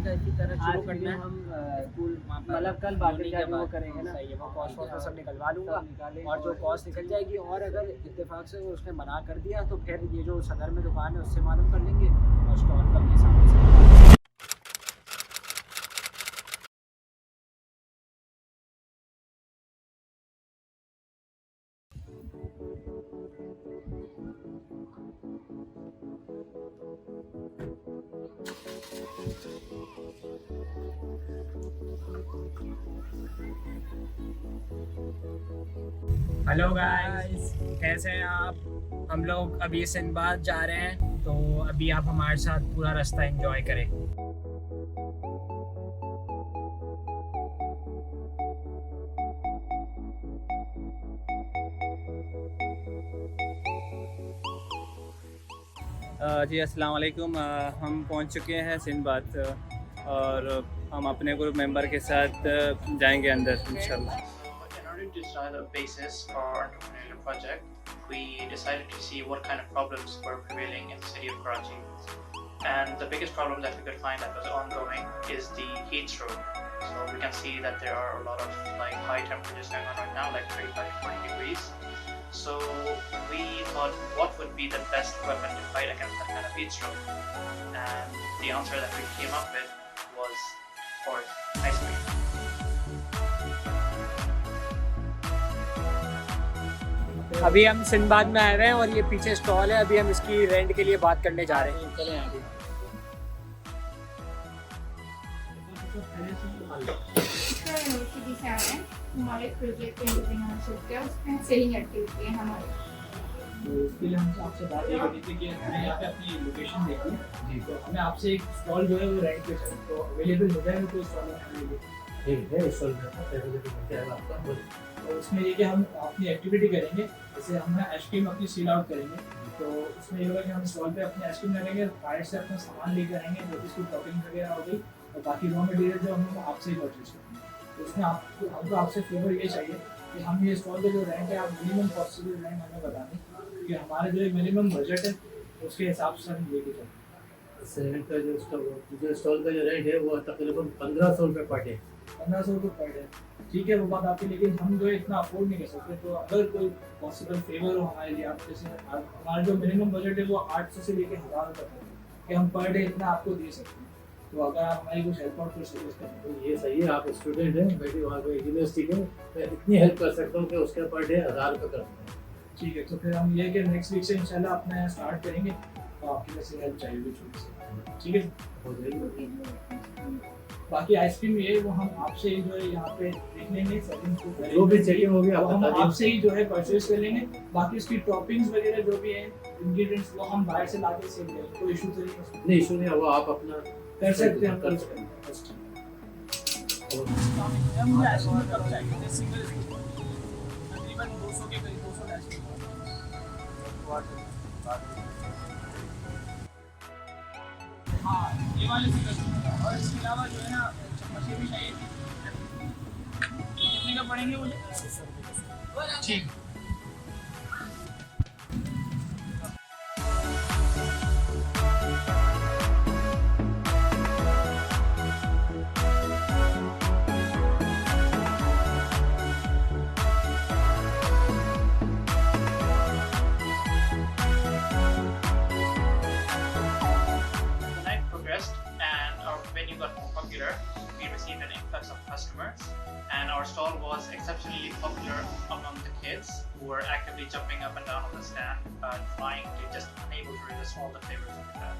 की तरह शुरू आज करना है। हम स्कूल वहाँ पर मतलब कल बाकी होने के जाके वो बाद करेंगे ना। सही है, वो कॉस्ट वॉस्ट सब निकलवा सब लूँगा। निकालें और जो कॉस्ट निकल जाएगी, और अगर इत्तेफाक से उसने मना कर दिया तो फिर ये जो सदर में दुकान है उससे मालूम कर लेंगे और स्टॉल का अपने सामने से करवा लेंगे। हेलो गाइस, कैसे हैं आप? हम लोग अभी सिंदबाद जा रहे हैं, तो अभी आप हमारे साथ पूरा रास्ता एंजॉय करें। जी अस्सलाम वालेकुम। हम पहुंच चुके हैं सिंदबाद और हम अपने ग्रुप मेंबर के साथ जाएंगे अंदर इंशाल्लाह। In order to decide a basis for our entrepreneurship project, we decided to see what kind of problems were prevailing in the city of Karachi. And the biggest problem that we could find that was ongoing is the heat stroke. So we can see that there are a lot of high temperatures going on right now, like 35 to 40 degrees. So we thought, what would be the best weapon to fight against that kind of heat stroke? And the answer that we came up with was, of course, ice cream. अभी हम Sinbad में आए हुए हैं और ये पीछे stall है। अभी हम इसकी रेंट के लिए बात करने जा रहे हैं। चलें आगे। यूनिवर्सिटी से आ रहे हैं, हमारे प्रोजेक्ट एंटरप्रेन्योरशिप के उसमें सेलिंग एक्टिविटी है हमारी। तो इसके लिए हमसे आपसे बात ये करनी थी कि हमें यहाँ पे अपनी लोकेशन देखी जी, तो हमें आपसे एक स्टॉल जो है वो रेंट पे चाहिए, तो अवेलेबल हो जाएगा कोई स्टॉल हमारे लिए? ठीक है, स्टॉल अवेलेबल हो जाएगा आपका। तो उसमें ये कि हम अपनी एक्टिविटी करेंगे, जैसे हम आइसक्रीम अपनी सील आउट करेंगे, तो उसमें ये होगा कि हम स्टॉल पे अपनी आइसक्रीम लगाएंगे, बाहर से अपना सामान लेकर आएंगे, जो कि उसकी टॉपिंग वगैरह हो गई, और बाकी रॉ मटेरियल जो हम आपसे ही परचेज करेंगे। तो उसमें हमको आपसे फेवर ये चाहिए कि हम ये स्टॉल का जो रेंट है, आप मिनिमम पॉसिबल रेंट हमें बता दें, क्योंकि हमारे जो मिनिमम बजट है उसके हिसाब से हम लेके चलते हैं। रेंट का जो स्टॉल का जो रेंट है वो तकरीबन 1500 रुपये पर डे। 1500 रुपये पर डे, ठीक है, वो बात आपकी, लेकिन हम जो इतना अफोर्ड नहीं कर सकते। तो अगर कोई पॉसिबल फेवर हो हमारे लिए, आप जैसे हमारा जो मिनिमम बजट है वो 800 से लेकर 1000 रुपये तक है कि हम पर डे इतना आपको दे सकते हैं। तो अगर आप हमारी कुछ हेल्प आउट कर सजेस्ट करें तो ये सही है, आप स्टूडेंट हैं, बैठे वहाँ पे यूनिवर्सिटी के, मैं इतनी हेल्प कर सकता हूँ कि उसके पर डे 1000 रुपये कर सकता हूँ। ठीक है, तो फिर हम ये कि नेक्स्ट वीक से इंशाल्लाह अपना स्टार्ट करेंगे, तो आपकी वैसे हेल्प चाहिए छोटी सी, ठीक है, हो जाएगी। बाकी आइसक्रीम ये वो हम आपसे ही जो है यहाँ पे देख लेंगे, सेटिंग जो भी चेकिंग होगी आप हम बता दीजिए। आपसे ही जो है परचेज कर लेंगे। बाकी उसकी टॉपिंग्स वगैरह जो भी हैं, इंग्रेडिएंट्स, वो हम बाहर से लाके सेल लेंगे, कोई इशू तो नहीं है? नहीं, इशू नहीं है, वो आप अपना कर सकते हैं, कर सकते हैं। मुझे आइसक्रीम कब चाहिए? सिंगल तकरीबन 200 के करीब, 200 आइसक्रीम। हाँ, ये वाले सिंगल, और इसके अलावा जो है ना चम्मचें भी चाहिए थी। कितने का पड़ेंगे मुझे? ठीक। venue got more popular, we received an influx of customers, and our stall was exceptionally popular among the kids who were actively jumping up and down on the stand, trying to just unable to resist all the flavors we had.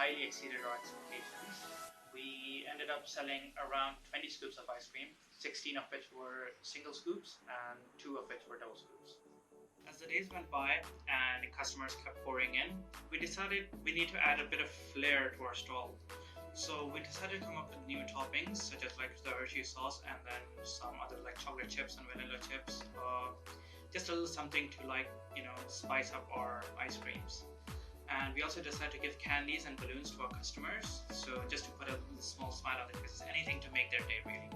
highly exceeded our expectations. We ended up selling around 20 scoops of ice cream, 16 of which were single scoops and 2 of which were double scoops. As the days went by and customers kept pouring in, we decided we need to add a bit of flair to our stall. So we decided to come up with new toppings such as like the Hershey sauce and then some other like chocolate chips and vanilla chips. Just a little something to like, spice up our ice creams. And we also decided to give candies and balloons to our customers. So just to put a small smile on their faces, anything to make their day really.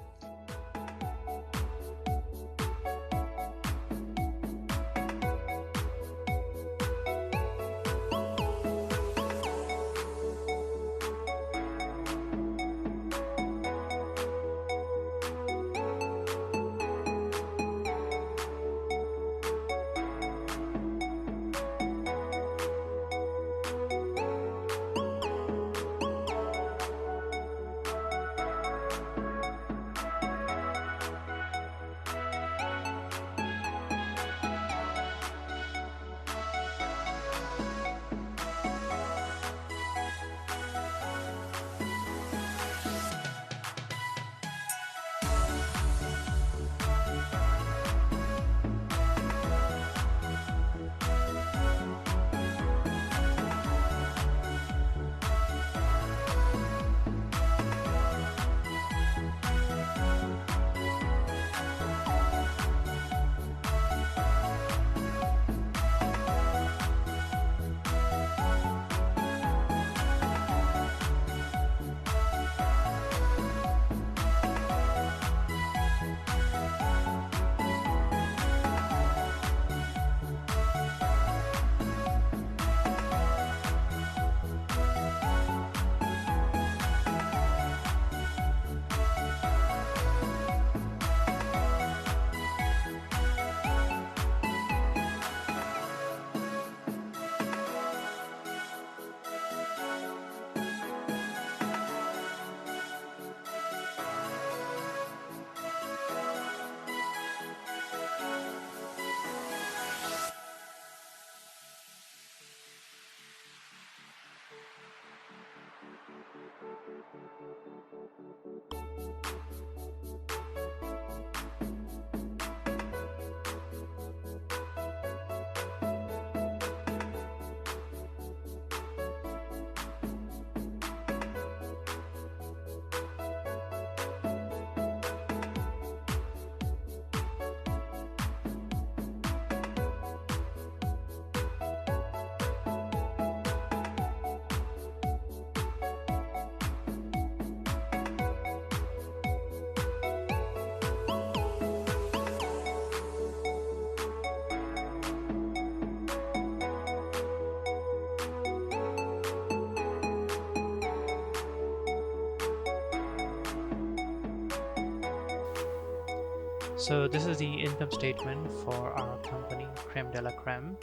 So this is the income statement for our company, Creme de la Creme,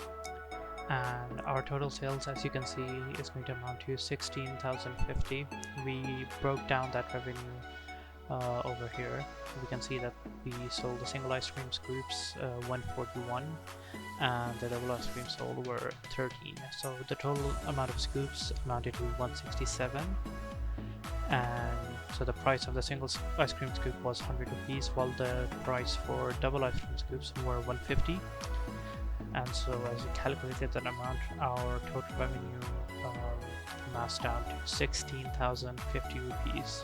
and our total sales, as you can see, is going to amount to 16,050. We broke down that revenue over here. We can see that we sold the single ice cream scoops 141 and the double ice cream sold were 13. So the total amount of scoops amounted to 167, and so the price of the single ice cream scoop was 100 rupees, while the price for double ice cream scoops were 150. And so as we calculated that amount, our total revenue amassed down to 16,050 rupees.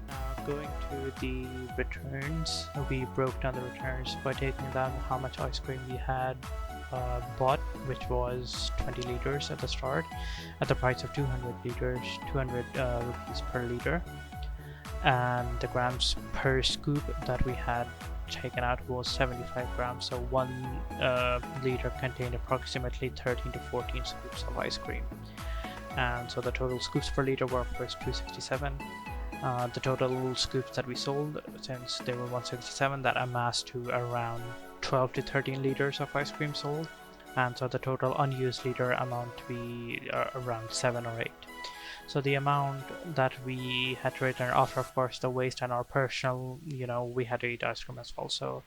Now going to the returns, we broke down the returns by taking down how much ice cream we had bought, which was 20 liters at the start, at the price of 200 rupees per liter, and the grams per scoop that we had taken out was 75 grams. So 1 liter contained approximately 13 to 14 scoops of ice cream, and so the total scoops per liter were of course 267. The total scoops that we sold, since they were 167, that amassed to around 12 to 13 liters of ice cream sold, and so the total unused liter amount to be around 7 or 8. So the amount that we had to return after, of course, the waste and our personal, we had to eat ice cream as well. So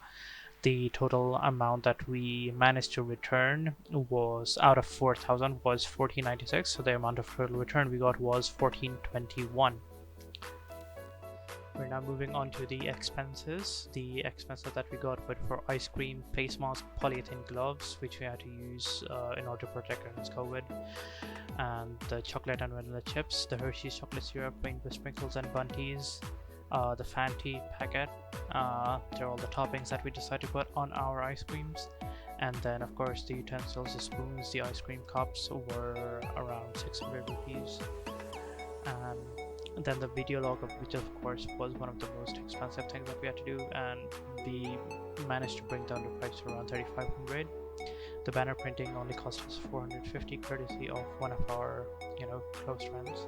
the total amount that we managed to return was, out of 4,000, was 1496. So the amount of total return we got was 1421. We're now moving on to the expenses. The expenses that we got were for ice cream, face mask, polyethylene gloves, which we had to use in order to protect against COVID, and the chocolate and vanilla chips, the Hershey's chocolate syrup, rainbow sprinkles and bunties, the Fanta packet. They're all the toppings that we decided to put on our ice creams. And then of course the utensils, the spoons, the ice cream cups were around 600 rupees. And then the video log, which of course was one of the most expensive things that we had to do, and we managed to bring down the price to around 3,500. The banner printing only cost us 450, courtesy of one of our close friends.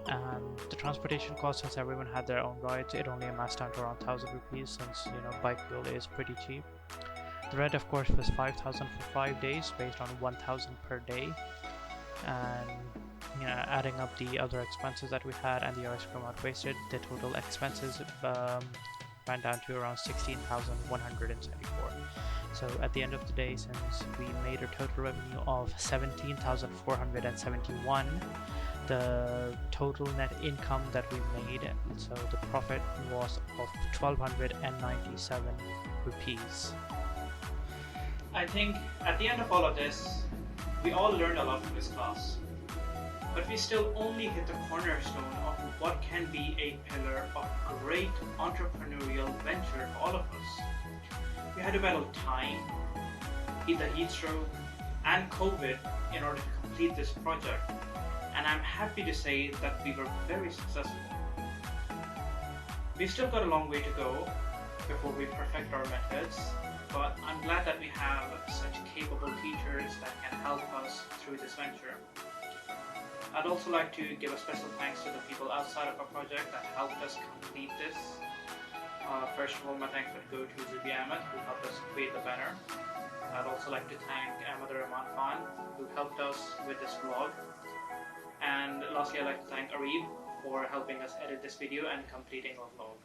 And the transportation cost, since everyone had their own rides, it only amassed down to around 1,000 rupees, since bike fuel is pretty cheap. The rent of course was 5,000 for 5 days, based on 1,000 per day. And adding up the other expenses that we had and the ice cream out wasted, the total expenses ran down to around 16,174. So at the end of the day, since we made a total revenue of 17,471, the total net income that we made, so the profit was of 1,297 rupees. I think at the end of all of this, we all learned a lot from this class, but we still only hit the cornerstone of what can be a pillar of great entrepreneurial venture for all of us. We had to battle time, the heat stroke, and COVID in order to complete this project, and I'm happy to say that we were very successful. We've still got a long way to go before we perfect our methods, but I'm glad that we have such capable teachers that can help us through this venture. I'd also like to give a special thanks to the people outside of our project that helped us complete this. First of all, my thanks would go to Zubi Ahmed, who helped us create the banner. I'd also like to thank Ahmed Rahman Khan, who helped us with this vlog. And lastly, I'd like to thank Arib for helping us edit this video and completing our vlog.